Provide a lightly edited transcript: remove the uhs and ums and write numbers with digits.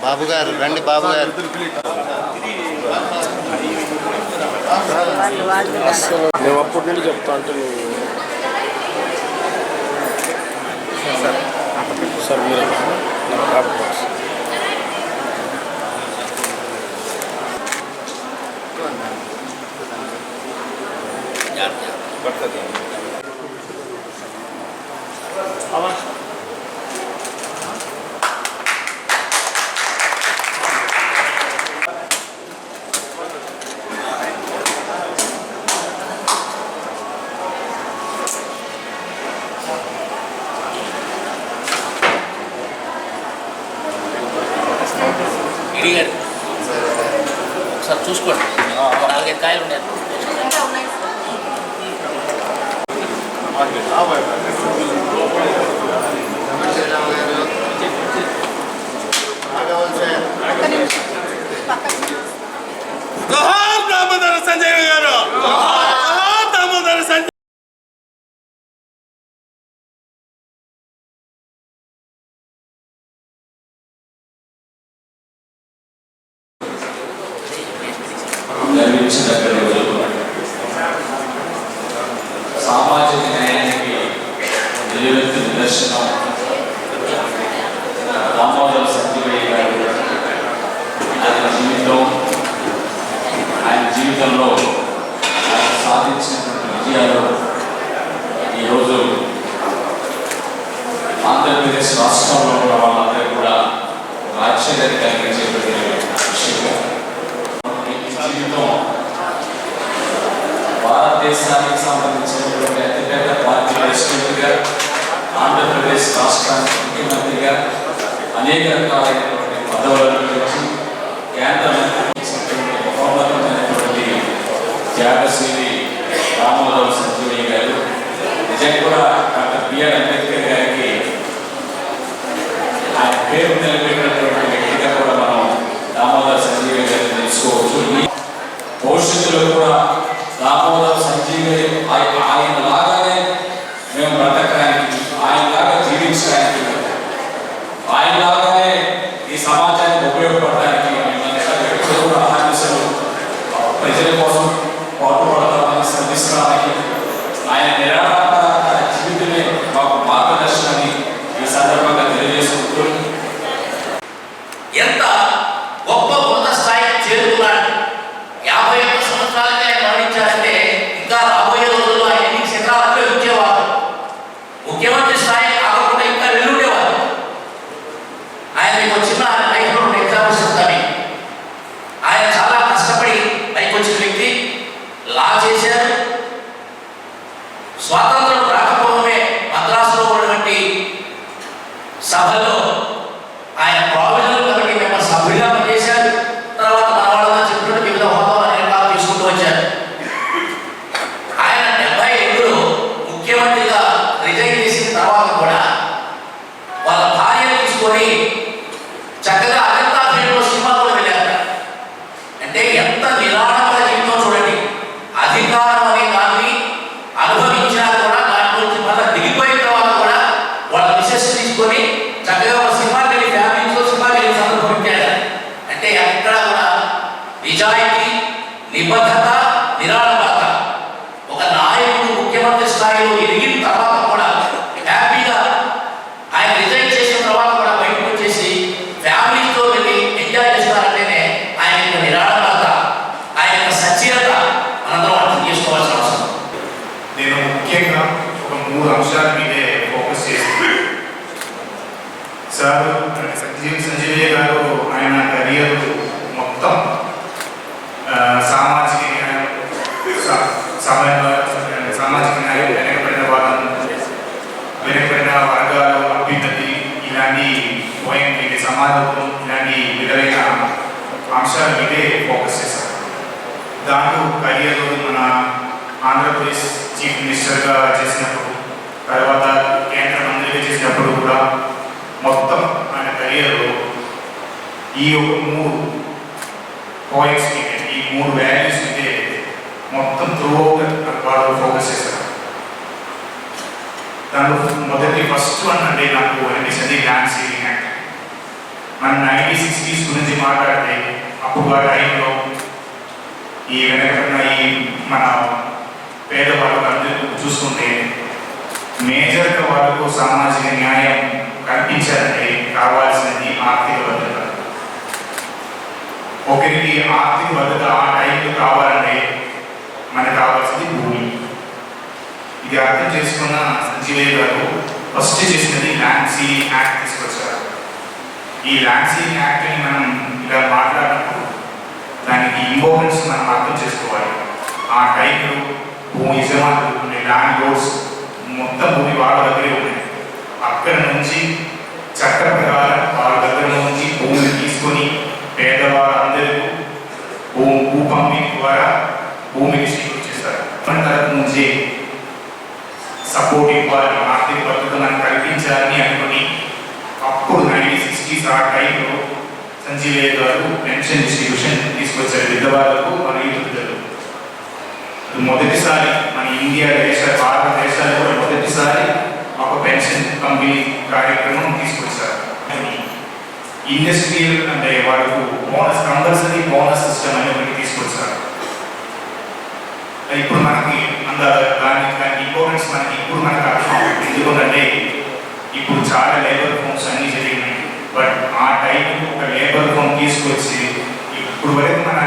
బాబు గారు రండి, బాబు గారు. మేము అప్పటి నుండి చెప్తా అంటే నువ్వు సార్ మీరు ఇడిగారు ఒకసారి చూసుకోండి. 4-5 కాయలు ఉన్నాయి. దామోదర సంజయ్ గారు, దామోదర సంజయ్. సామాజిక న్యాయానికి నిలువెత్తు నిదర్శనం దామోదర సంజయ్ గారు. ఆయన జీవితంలో ఆయన సాధించినటువంటి విజయాలు ఈరోజు ఆంధ్రప్రదేశ్ రాష్ట్రంలో ఉన్న వాళ్ళందరూ కూడా ఆశ్చర్యాన్ని కలిగించేటువంటి విషయం. జీవితం భారతదేశానికి సంబంధించినటువంటి అతిపెద్ద పార్టీ ప్రెసిడెంట్గా, ఆంధ్రప్రదేశ్ రాష్ట్రానికి ముఖ్యమంత్రిగా అనేక రకాలైనటువంటి పదవులను గురించి కేంద్ర మహోన్నతమైనటువంటి త్యాగశీలి దామోదర సంజయ్ గారు. నిజంగా కూడా డాక్టర్ బిఆర్ అంబేద్కర్ గారికి ఆయన పేరు నిలబెట్టినటువంటి వ్యక్తిగా కూడా మనం దామోదర సంజయ్ గారిని తెలుసుకోవచ్చు. భవిష్యత్తులో కూడా దామోదర సంజయ్ గారి ఆయన లాగానే మేము బ్రతకడానికి, ఆయనలాగా జీవించడానికి, ఆయనలాగానే ఈ సమాజానికి ఉపయోగపడడానికి మేమంతా ఎప్పుడు కూడా ఆహ్వానించారు. ప్రజల కోసం పాటుపడతామని శ్రమిస్తామని ఆయన నిరాడంబర జీవితమే మాకు మార్గదర్శనని ఈ సందర్భంగా తెలియజేసుకుంటూ ఎంత గొప్ప ఉన్నత స్థాయికి చేరుకున్నాడు. 51 సంవత్సరాలకి ఆయన మరణించారంటే ఇంకా రాబోయే రోజుల్లో ఆయన ఎన్ని శిఖరాలకే ఉంచేవారు. ముఖ్యమంత్రి స్థాయి కాకుండా ఇంకా వెళ్ళుండేవారు. ఆయన మీకు చిన్న లైఫ్లో 2 ఎగ్జాంపుల్స్ చెప్తాను. ఆయన చాలా కష్టపడి పైకి వచ్చిన వ్యక్తి. లా చేశారు. స్వాతంత్రం రాకపోవడమే మద్రాసులో ఉన్నటువంటి సభలో ఆయన ప్రావిజనల్ కమిటీ మెంబర్ సభ్యులుగా పనిచేశారు. తర్వాత మన వాళ్ళగా చెప్పినట్టు వివిధ హోదాలు నిర్ణయాలు తీసుకుంటూ వచ్చారు. ఆయన 77లో ముఖ్యమంత్రిగా రిజైన్ చేసిన తర్వాత కూడా వాళ్ళ భార్యను తీసుకొని చక్కగా అజంతా ఫిల్మ్లో సినిమా కూడా వెళ్ళారు. అంటే ఎంత నిరాడంబర జీవితం చూడండి. అధికారం అనే దాన్ని అనుభవించినా కూడా దాని గురించి మళ్ళీ దిగిపోయిన తర్వాత కూడా వాళ్ళ మిసెస్ తీసుకొని చక్కగా ఒక సినిమాకి వెళ్ళి ఫ్యామిలీతో సినిమాకి వెళ్ళి సందర్భం పెట్టారు. అంటే అక్కడ కూడా నిజాయితీ, నిబద్ధత, నిరాడంబరత. ఒక నాయకుడు ముఖ్యమంత్రి స్థాయిలో ఎదిగిన తర్వాత కూడా హ్యాపీగా ఆయన రిజైన్ చేసిన తర్వాత కూడా బయటకు వచ్చేసి ఫ్యామిలీతో వెళ్ళి ఎంజాయ్ చేస్తారంటేనే ఆయన యొక్క నిరాడంబరత, ఆయన యొక్క సచ్చీలత మనందరం అర్థం చేసుకోవాల్సిన అవసరం. నేను ముఖ్యంగా ఒక 3 అంశాల మీదే ఫోకస్ చేస్తున్నాను. సార్ సంజయ్ గారు ఆయన కెరియర్ మొత్తం సామాజిక న్యాయం, సామాజిక న్యాయం, వెనకబడిన వర్గాలు అభ్యున్నతి, ఇలాంటి సమాజం, ఇలాంటి విధమైన అంశాల మీదే ఫోకస్ చేశారు. దాంట్లో కెరియర్ మన ఆంధ్రప్రదేశ్ చీఫ్ మినిస్టర్గా చేసినప్పుడు, తర్వాత కేంద్ర మంత్రిగా చేసినప్పుడు కూడా మొత్తం ఆయన కెరియర్లో ఈ 3 పాయింట్స్ మీద, ఈ 3 వాల్యూస్ మీదే మొత్తం త్రూఅవుట్ వాళ్ళు ఫోకస్ చేశారు. దాంట్లో ఫస్ట్ వన్ అంటే నాకు అనిపిస్తుంది ల్యాండ్ సీలింగ్ యాక్ట్. మన 1960s గురించి మాట్లాడితే అప్పుడు ఆ టైంలో ఈ వెనకన్న ఈ మన పేదవాళ్ళకు అందరూ చూసుకుంటే మేజర్గా వాళ్ళకు సామాజిక న్యాయం కల్పించాలంటే కావాల్సినది ఆర్థిక భద్రత. ఒకరికి ఆర్థిక భద్రత ఆ టైంలో కావాలంటే మనకు కావాల్సింది భూమి. ఇది అర్థం చేసుకున్న సంజీవయ్య గారు ఫస్ట్ చేసినది ల్యాండ్ సీలింగ్ యాక్ట్ తీసుకొచ్చారు. ఈ ల్యాండ్ సీలింగ్ యాక్ట్ని మనం ఇలా మాట్లాడినప్పుడు దానికి ఇంపార్టెన్స్ మనం అర్థం చేసుకోవాలి. ఆ టైంలో భూమి యజమానులు ఉండే ల్యాండ్ లోడ్స్ మొత్తం భూమి వాళ్ళ దగ్గరే ఉన్నాయి. అక్కడ నుంచి చట్ట ప్రకారం వాళ్ళ దగ్గర నుంచి భూమిని తీసుకొని పేదవాళ్ళందరికీ భూ పంపిణీ ద్వారా భూమిని స్వీకృతి చేస్తారు. మన తరపు నుంచి సపోర్ట్ ఇవ్వాలి, ఆర్థిక భద్రత మనం కల్పించాలని అనుకుని అప్పుడు 1960s ఆ టైంలో సంజీవయ్య గారు పెన్షన్ డిస్ట్రిబ్యూషన్ తీసుకొచ్చారు విధవాలకు మరియు వృద్ధులకు. మొదటిసారి మన ఇండియా భారతదేశాలు కూడా మొదటిసారి ఒక పెన్షన్ పంపిణీ కార్యక్రమం తీసుకొచ్చారు. ఇండస్ట్రియల్ అంటే వాళ్ళకు బోనస్, కంపల్సరీ బోనస్ సిస్టమ్ అని ఒకటి తీసుకొచ్చారు. ఇప్పుడు మనకి దాని ఇంపార్టెన్స్ మనకి ఇప్పుడు మనకు అర్థం. ఎందుకంటే ఇప్పుడు చాలా లేబర్ ఫోన్స్ అన్నీ జరిగినాయి. బట్ ఆ టైంలో ఒక లేబర్ ఫోన్ తీసుకొచ్చి ఇప్పుడు వరకు మన